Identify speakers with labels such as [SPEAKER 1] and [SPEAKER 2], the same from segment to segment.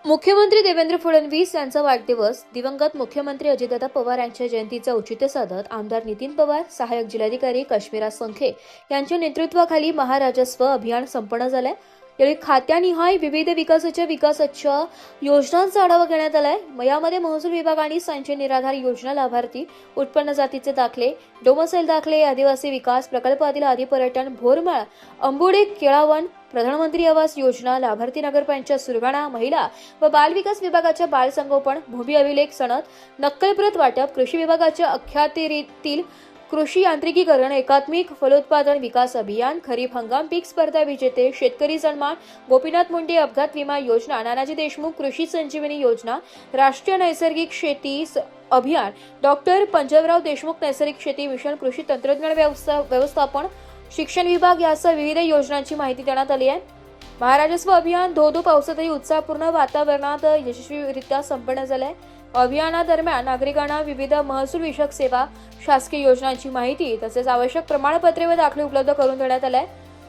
[SPEAKER 1] मुख्यमंत्री देवेंद्र फडणवीस यांचा वाढदिवस दिवंगत मुख्यमंत्री अजितदादा पवार यांच्या जयंतीचं औचित्य साधत आमदार नितीन पवार, सहाय्यक जिल्हाधिकारी काश्मीरा संखे यांच्या नेतृत्वाखाली महाराजस्व अभियान संपन्न झालंय। यावेळी खात्यानिहाय विविध विकासाच्या योजनांचा आढावा घेण्यात आलाय। यामध्ये महसूल विभाग आणि संचय निराधार योजना, लाभार्थी उत्पन्न जातीचे दाखले, डोमसाईल दाखले, आदिवासी विकास प्रकल्पातील आदी पर्यटन, भोरमाळ, अंबुडे, केळावण, प्रधानमंत्री आवास योजना, लाभार्थी नगरपंचायत सुरगाणा, महिला व बाल विकास विभागाच्या बाल संगोपन, भूमी अभिलेख सनद, नक्कलप्रत वाटप, कृषी विभागाच्या अखत्यारीतील कृषी यांत्रिकीकरण, एकात्मिक फलोत्पादन विकास अभियान, खरीप हंगाम पीक स्पर्धा विजेते, शेतकरी सन्मान, गोपीनाथ मुंडे अपघात विमा योजना, नानाजी देशमुख कृषी संजीवनी योजना, राष्ट्रीय नैसर्गिक शेती अभियान, डॉक्टर पंजाबराव देशमुख नैसर्गिक शेती मिशन, कृषी तंत्रज्ञान व्यवस्थापन, शिक्षण विभाग यासह विविध योजनांची माहिती देण्यात आली आहे। महाराजस्व अभियान धो पावसातही उत्साहपूर्ण वातावरणात यशस्वीरित्या संपन्न झाले। अभियानादरम्यान नागरिकांना विविध महसूल विषयक सेवा, शासकीय योजनांची माहिती तसेच आवश्यक प्रमाणपत्रे व दाखले उपलब्ध करून देण्यात आले।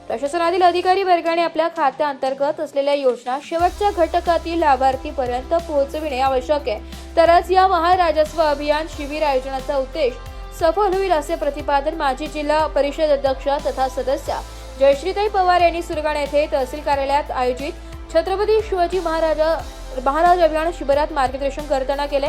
[SPEAKER 1] प्रशासनातील अधिकारी वर्गाने आपल्या खात्याअंतर्गत असलेल्या योजना शेवटच्या घटकातील लाभार्थीपर्यंत पोहोचविणे आवश्यक आहे। तरच या महाराजस्व अभियान शिबिर आयोजनाचा उद्देश सफल होईल असे प्रतिपादन माजी जिल्हा परिषद अध्यक्ष तथा सदस्य जयश्रीताई पवार यांनी सुरगाणा येथे तहसील कार्यालयात आयोजित छत्रपती शिवाजी महाराज अभियान शिबिरात मार्गदर्शन करताना केले।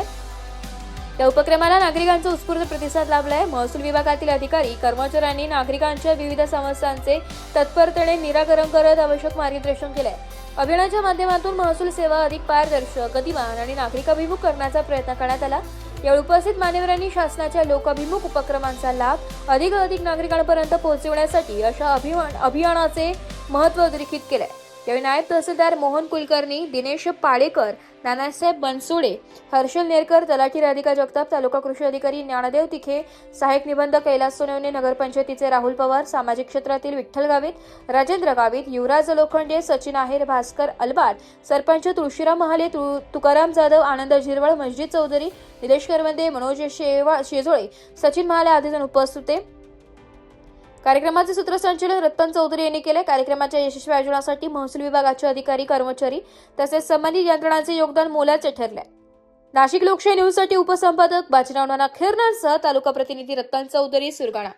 [SPEAKER 1] या उपक्रमाला नागरिकांचा उत्स्फूर्त प्रतिसाद लाभलाय। महसूल विभागातील अधिकारी कर्मचाऱ्यांनी नागरिकांच्या विविध समस्यांचे तत्परतेने निराकरण करत आवश्यक मार्गदर्शन केले। अभियानाच्या माध्यमातून महसूल सेवा अधिक पारदर्शक, गतिमान आणि नागरिकाभिमुख करण्याचा प्रयत्न करण्यात आला। यावेळी उपस्थित मान्यवरांनी शासनाच्या लोकाभिमुख उपक्रमांचा लाभ अधिकाधिक नागरिकांपर्यंत पोहोचविण्यासाठी अशा अभियानाचे महत्त्व अधोरेखित केले। यावेळी नायब तहसीलदार मोहन कुलकर्णी, दिनेश पाडेकर, नानासाहेब बनसोडे, हर्षल नेरकर, तलाठी राधिका जगताप, तालुका कृषी अधिकारी ज्ञानदेव तिखे, सहाय्यक निबंधक कैलास सोनवणे, नगरपंचायतीचे राहुल पवार, सामाजिक क्षेत्रातील विठ्ठल गावित, राजेंद्र गावित, युवराज लोखंडे, सचिन आहेर, भास्कर अलबाद, सरपंच तुळशीराम महाले, तुकाराम जाधव, आनंद झिरवळ, मस्जिद चौधरी, निलेश करवंदे, मनोज शेजोळे, सचिन महाले आदी जण उपस्थित होते। कार्यक्रमाचे सूत्रसंचालन रत्न चौधरी यांनी केले। कार्यक्रमाच्या यशस्वी आयोजनासाठी महसूल विभागाचे अधिकारी, कर्मचारी तसेच संबंधित यंत्रणांचे योगदान मोलाचे ठरले। नाशिक लोकशाही न्यूजसाठी उपसंपादक बाजीराव नाना खैरनारसह तालुका प्रतिनिधी रत्न चौधरी, सुरगाणा।